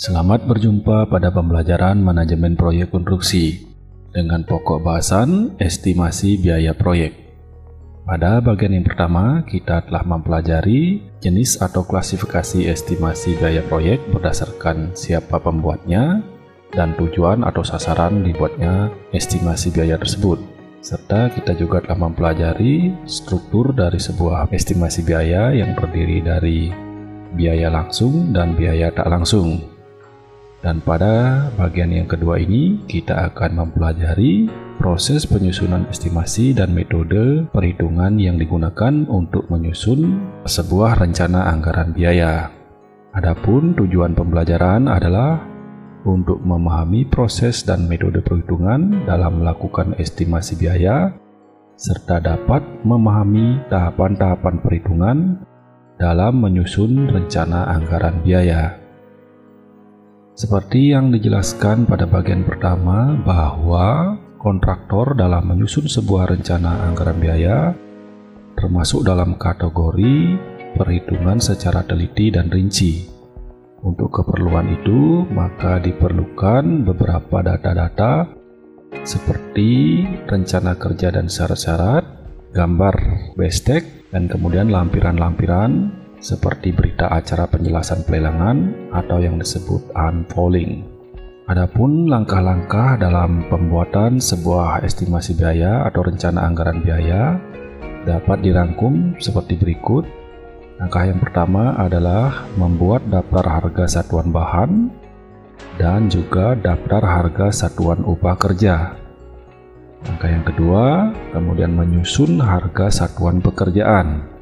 Selamat berjumpa pada pembelajaran manajemen proyek konstruksi dengan pokok bahasan estimasi biaya proyek. Pada bagian yang pertama, kita telah mempelajari jenis atau klasifikasi estimasi biaya proyek berdasarkan siapa pembuatnya dan tujuan atau sasaran dibuatnya estimasi biaya tersebut. Serta kita juga telah mempelajari struktur dari sebuah estimasi biaya yang terdiri dari biaya langsung dan biaya tak langsung. Dan pada bagian yang kedua ini, kita akan mempelajari proses penyusunan estimasi dan metode perhitungan yang digunakan untuk menyusun sebuah rencana anggaran biaya. Adapun tujuan pembelajaran adalah untuk memahami proses dan metode perhitungan dalam melakukan estimasi biaya, serta dapat memahami tahapan-tahapan perhitungan dalam menyusun rencana anggaran biaya. Seperti yang dijelaskan pada bagian pertama, bahwa kontraktor dalam menyusun sebuah rencana anggaran biaya termasuk dalam kategori perhitungan secara teliti dan rinci. Untuk keperluan itu, maka diperlukan beberapa data-data seperti rencana kerja dan syarat-syarat, gambar bestek, dan kemudian lampiran-lampiran seperti berita acara penjelasan pelelangan atau yang disebut unfolding. Adapun langkah-langkah dalam pembuatan sebuah estimasi biaya atau rencana anggaran biaya dapat dirangkum seperti berikut. Langkah yang pertama adalah membuat daftar harga satuan bahan dan juga daftar harga satuan upah kerja. Langkah yang kedua, kemudian menyusun harga satuan pekerjaan.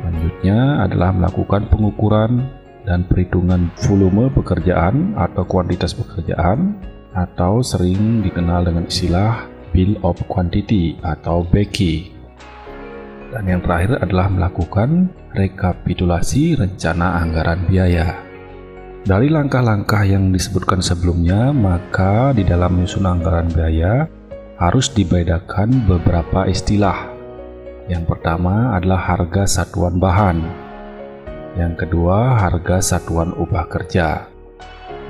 Selanjutnya adalah melakukan pengukuran dan perhitungan volume pekerjaan atau kuantitas pekerjaan, atau sering dikenal dengan istilah Bill of Quantity atau BQ. Dan yang terakhir adalah melakukan rekapitulasi rencana anggaran biaya. Dari langkah-langkah yang disebutkan sebelumnya, maka di dalam menyusun anggaran biaya harus dibedakan beberapa istilah. Yang pertama adalah harga satuan bahan. Yang kedua, harga satuan upah kerja.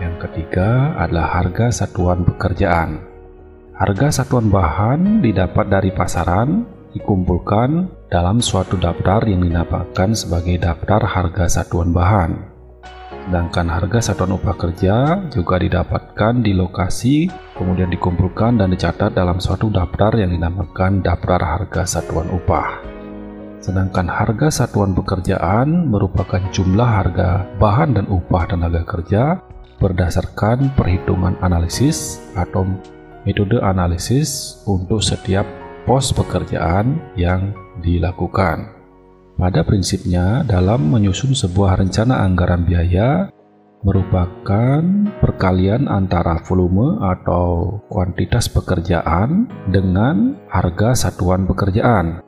Yang ketiga adalah harga satuan pekerjaan. Harga satuan bahan didapat dari pasaran, dikumpulkan dalam suatu daftar yang dinamakan sebagai daftar harga satuan bahan. Sedangkan harga satuan upah kerja juga didapatkan di lokasi, kemudian dikumpulkan dan dicatat dalam suatu daftar yang dinamakan daftar harga satuan upah. Sedangkan harga satuan pekerjaan merupakan jumlah harga bahan dan upah tenaga kerja berdasarkan perhitungan analisis atau metode analisis untuk setiap pos pekerjaan yang dilakukan. Pada prinsipnya, dalam menyusun sebuah rencana anggaran biaya merupakan perkalian antara volume atau kuantitas pekerjaan dengan harga satuan pekerjaan.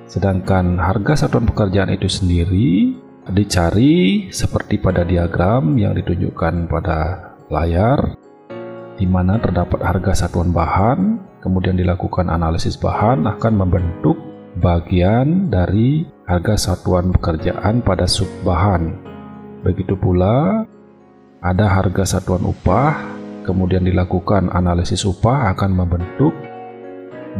Sedangkan harga satuan pekerjaan itu sendiri dicari seperti pada diagram yang ditunjukkan pada layar, di mana terdapat harga satuan bahan, kemudian dilakukan analisis bahan akan membentuk bagian dari harga satuan pekerjaan pada sub bahan. Begitu pula ada harga satuan upah, kemudian dilakukan analisis upah akan membentuk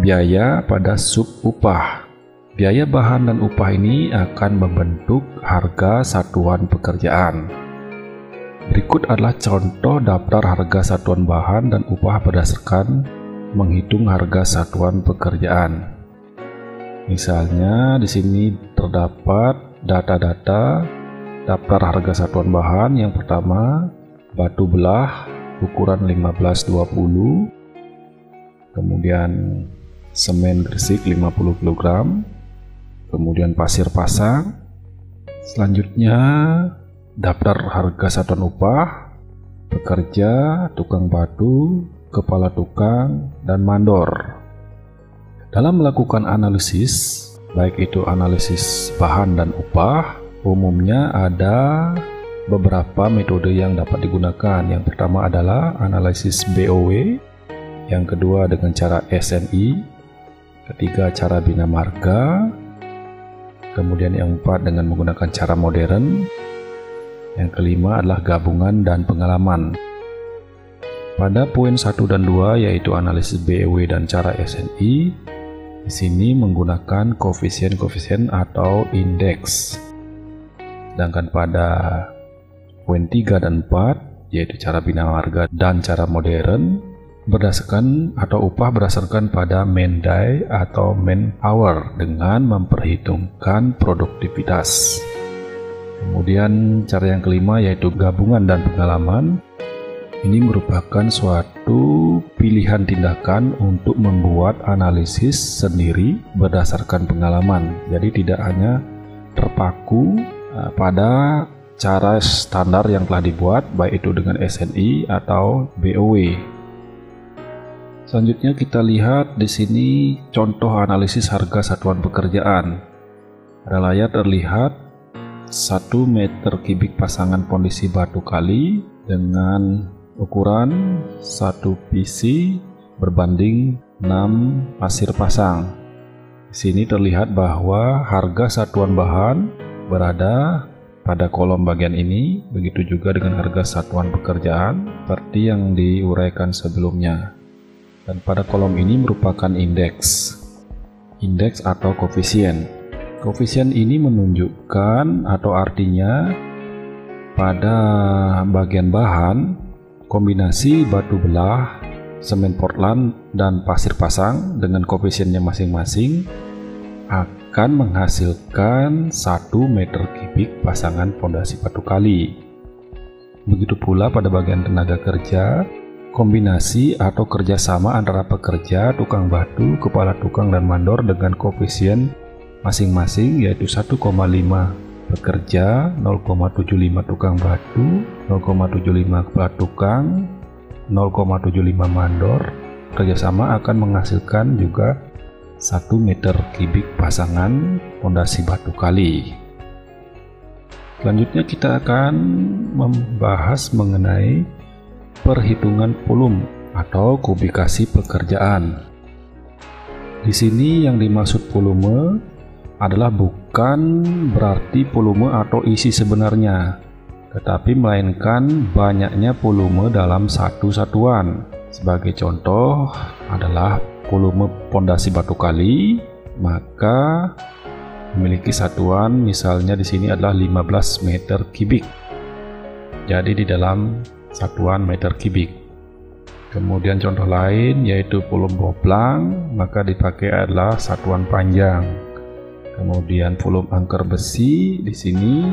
biaya pada sub upah. Biaya bahan dan upah ini akan membentuk harga satuan pekerjaan. Berikut adalah contoh daftar harga satuan bahan dan upah berdasarkan menghitung harga satuan pekerjaan. Misalnya di sini terdapat data-data daftar harga satuan bahan. Yang pertama, batu belah ukuran 15-20, kemudian semen gresik 50 kg, kemudian pasir pasang. Selanjutnya, daftar harga satuan upah, pekerja, tukang batu, kepala tukang, dan mandor. Dalam melakukan analisis, baik itu analisis bahan dan upah, umumnya ada beberapa metode yang dapat digunakan. Yang pertama adalah analisis BOW, yang kedua dengan cara SNI, ketiga cara bina marga, kemudian yang keempat dengan menggunakan cara modern, Yang kelima adalah gabungan dan pengalaman. Pada poin 1 dan 2 yaitu analisis BEW dan cara SNI, di sini menggunakan koefisien-koefisien atau indeks. Sedangkan pada poin 3 dan 4 yaitu cara bina marga dan cara modern berdasarkan atau upah berdasarkan pada man day atau man hour dengan memperhitungkan produktivitas. Kemudian cara yang kelima yaitu gabungan dan pengalaman. Ini merupakan suatu pilihan tindakan untuk membuat analisis sendiri berdasarkan pengalaman. Jadi tidak hanya terpaku pada cara standar yang telah dibuat, baik itu dengan SNI atau BOW. Selanjutnya kita lihat di sini contoh analisis harga satuan pekerjaan. Pada layar terlihat 1 meter kubik pasangan pondasi batu kali dengan ukuran 1 PC berbanding 6 pasir pasang. Di sini terlihat bahwa harga satuan bahan berada pada kolom bagian ini, begitu juga dengan harga satuan pekerjaan seperti yang diuraikan sebelumnya. Dan pada kolom ini merupakan indeks atau koefisien. Koefisien ini menunjukkan atau artinya pada bagian bahan kombinasi batu belah, semen Portland, dan pasir pasang dengan koefisiennya masing-masing akan menghasilkan 1 meter kubik pasangan pondasi batu kali. Begitu pula pada bagian tenaga kerja, kombinasi atau kerjasama antara pekerja, tukang batu, kepala tukang, dan mandor dengan koefisien masing-masing yaitu 1,5 pekerja, 0,75 tukang batu, 0,75 kepala tukang, 0,75 mandor. Kerjasama akan menghasilkan juga 1 meter kubik pasangan pondasi batu kali. Selanjutnya kita akan membahas mengenai perhitungan volume atau kubikasi pekerjaan. Di sini yang dimaksud volume adalah bukan berarti volume atau isi sebenarnya, tetapi melainkan banyaknya volume dalam satu satuan. Sebagai contoh adalah volume pondasi batu kali, maka memiliki satuan misalnya di sini adalah 15 meter kubik. Jadi di dalam satuan meter kubik. Kemudian contoh lain yaitu volume boplang, maka dipakai adalah satuan panjang. Kemudian volume angker besi di sini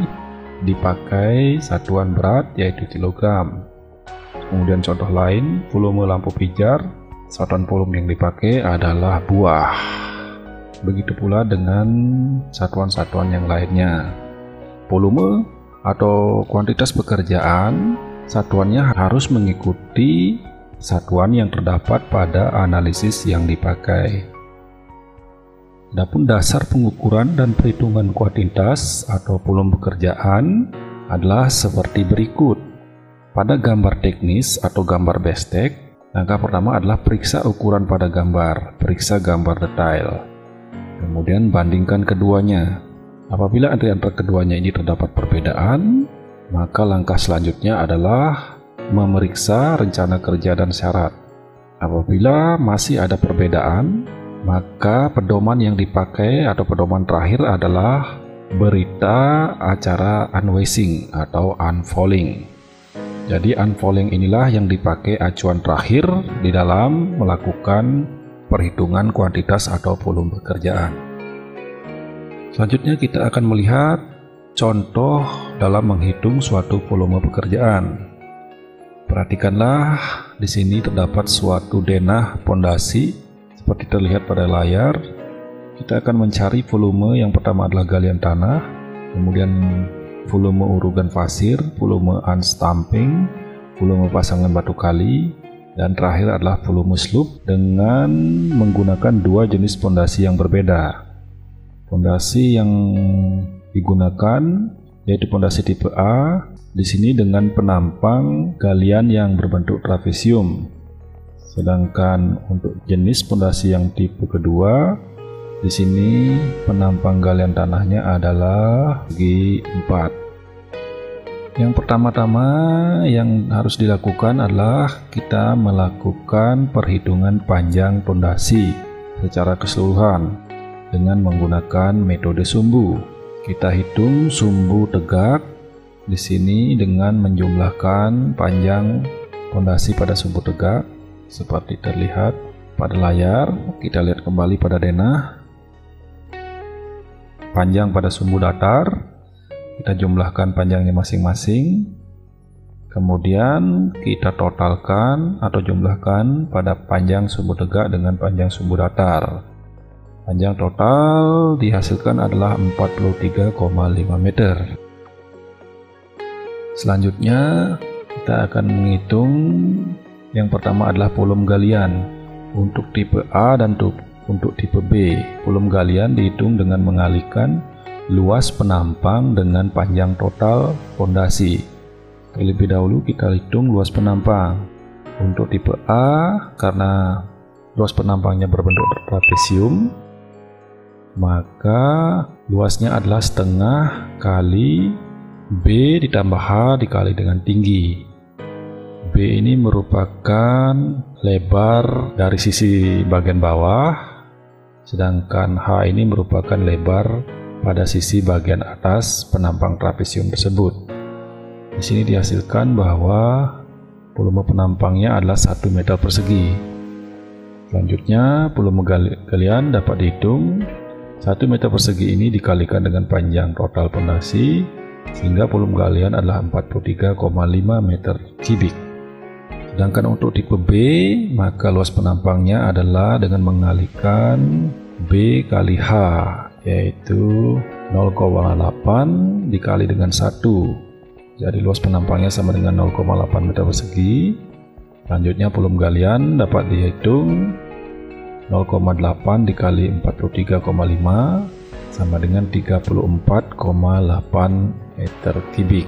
dipakai satuan berat yaitu kilogram. Kemudian contoh lain volume lampu pijar, satuan volume yang dipakai adalah buah. Begitu pula dengan satuan-satuan yang lainnya. Volume atau kuantitas pekerjaan satuannya harus mengikuti satuan yang terdapat pada analisis yang dipakai. Adapun dasar pengukuran dan perhitungan kuantitas atau volume pekerjaan adalah seperti berikut. Pada gambar teknis atau gambar bestek, langkah pertama adalah periksa ukuran pada gambar, periksa gambar detail. Kemudian bandingkan keduanya. Apabila di antara keduanya ini terdapat perbedaan, maka langkah selanjutnya adalah memeriksa rencana kerja dan syarat. Apabila masih ada perbedaan, maka pedoman yang dipakai atau pedoman terakhir adalah berita acara unwasing atau unfouling. Jadi unfouling inilah yang dipakai acuan terakhir di dalam melakukan perhitungan kuantitas atau volume pekerjaan. Selanjutnya kita akan melihat contoh dalam menghitung suatu volume pekerjaan. Perhatikanlah di sini terdapat suatu denah pondasi seperti terlihat pada layar. Kita akan mencari volume yang pertama adalah galian tanah, kemudian volume urugan pasir, volume unstamping, volume pasangan batu kali, dan terakhir adalah volume slope dengan menggunakan dua jenis pondasi yang berbeda. Pondasi yang digunakan yaitu pondasi tipe A, di sini dengan penampang galian yang berbentuk trapesium. Sedangkan untuk jenis pondasi yang tipe kedua, di sini penampang galian tanahnya adalah G4. Yang pertama-tama yang harus dilakukan adalah kita melakukan perhitungan panjang pondasi secara keseluruhan dengan menggunakan metode sumbu. Kita hitung sumbu tegak di sini dengan menjumlahkan panjang pondasi pada sumbu tegak seperti terlihat pada layar. Kita lihat kembali pada denah. Panjang pada sumbu datar kita jumlahkan panjangnya masing-masing, kemudian kita totalkan atau jumlahkan pada panjang sumbu tegak dengan panjang sumbu datar. Panjang total dihasilkan adalah 43,5 meter. Selanjutnya kita akan menghitung yang pertama adalah volume galian untuk tipe A dan untuk tipe B. Volume galian dihitung dengan mengalihkan luas penampang dengan panjang total pondasi. Terlebih dahulu kita hitung luas penampang. Untuk tipe A, karena luas penampangnya berbentuk trapesium, maka luasnya adalah setengah kali B ditambah H dikali dengan tinggi. B ini merupakan lebar dari sisi bagian bawah, sedangkan H ini merupakan lebar pada sisi bagian atas penampang trapesium tersebut. Di sini dihasilkan bahwa volume penampangnya adalah 1 meter persegi. Selanjutnya, volume galian dapat dihitung. 1 meter persegi ini dikalikan dengan panjang total pondasi, sehingga volume galian adalah 43,5 meter kubik. Sedangkan untuk tipe B, maka luas penampangnya adalah dengan mengalihkan B kali H, yaitu 0,8 dikali dengan 1. Jadi luas penampangnya sama dengan 0,8 meter persegi. Selanjutnya volume galian dapat dihitung 0,8 dikali 43,5 sama dengan 34,8 meter kubik.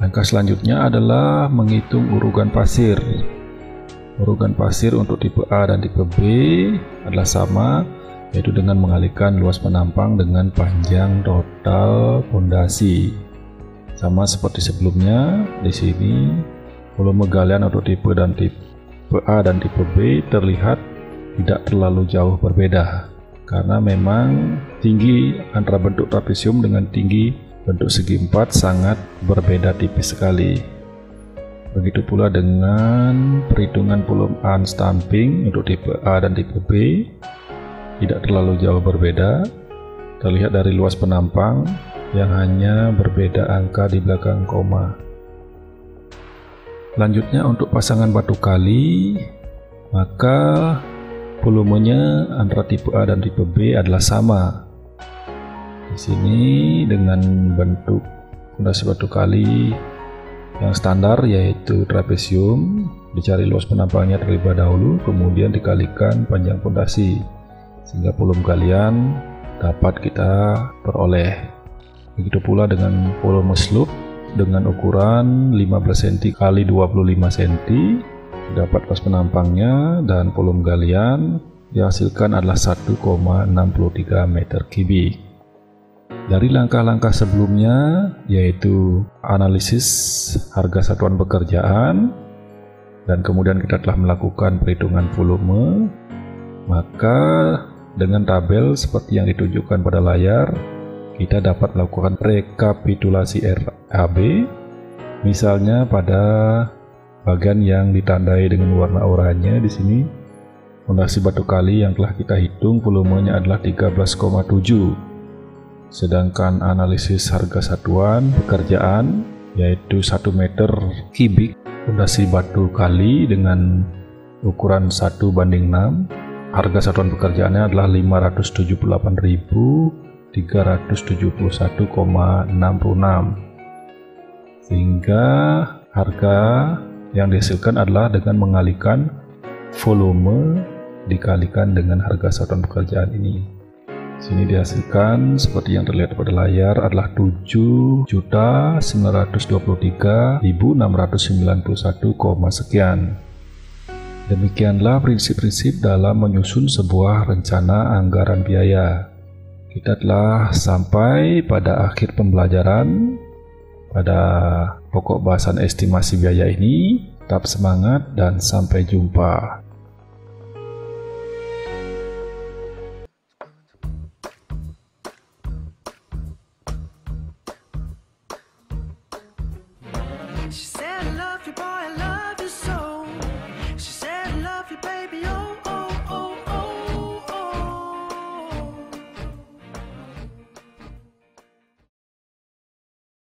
Langkah selanjutnya adalah menghitung urugan pasir. Urugan pasir untuk tipe A dan tipe B adalah sama, yaitu dengan mengalihkan luas penampang dengan panjang total pondasi. Sama seperti sebelumnya, di sini volume galian untuk tipe A dan tipe B terlihat tidak terlalu jauh berbeda, karena memang tinggi antara bentuk trapesium dengan tinggi bentuk segi empat sangat berbeda tipis sekali. Begitu pula dengan perhitungan volume unstamping untuk tipe A dan tipe B, tidak terlalu jauh berbeda. Terlihat dari luas penampang yang hanya berbeda angka di belakang koma. Selanjutnya untuk pasangan batu kali, maka volumenya antara tipe A dan tipe B adalah sama. Di sini dengan bentuk fondasi batu kali yang standar, yaitu trapesium, dicari luas penampangnya terlebih dahulu, kemudian dikalikan panjang fondasi, sehingga volume galian dapat kita peroleh. Begitu pula dengan volume slope dengan ukuran 15 cm x 25 cm, dapat luas penampangnya dan volume galian dihasilkan adalah 1,63 meter kubik. Dari langkah-langkah sebelumnya, yaitu analisis harga satuan pekerjaan, dan kemudian kita telah melakukan perhitungan volume, maka dengan tabel seperti yang ditunjukkan pada layar, kita dapat melakukan rekapitulasi RAB, misalnya pada bagian yang ditandai dengan warna oranye di sini. Fondasi batu kali yang telah kita hitung volumenya adalah 13,7. Sedangkan analisis harga satuan pekerjaan, yaitu 1 meter kubik fondasi batu kali dengan ukuran 1:6, harga satuan pekerjaannya adalah 578.371,66, sehingga harga yang dihasilkan adalah dengan mengalihkan volume dikalikan dengan harga satuan pekerjaan ini. Sini dihasilkan seperti yang terlihat pada layar adalah 7.923.691, sekian. Demikianlah prinsip-prinsip dalam menyusun sebuah rencana anggaran biaya. Kita telah sampai pada akhir pembelajaran. pada pokok bahasan estimasi biaya ini. Tetap semangat dan sampai jumpa. She said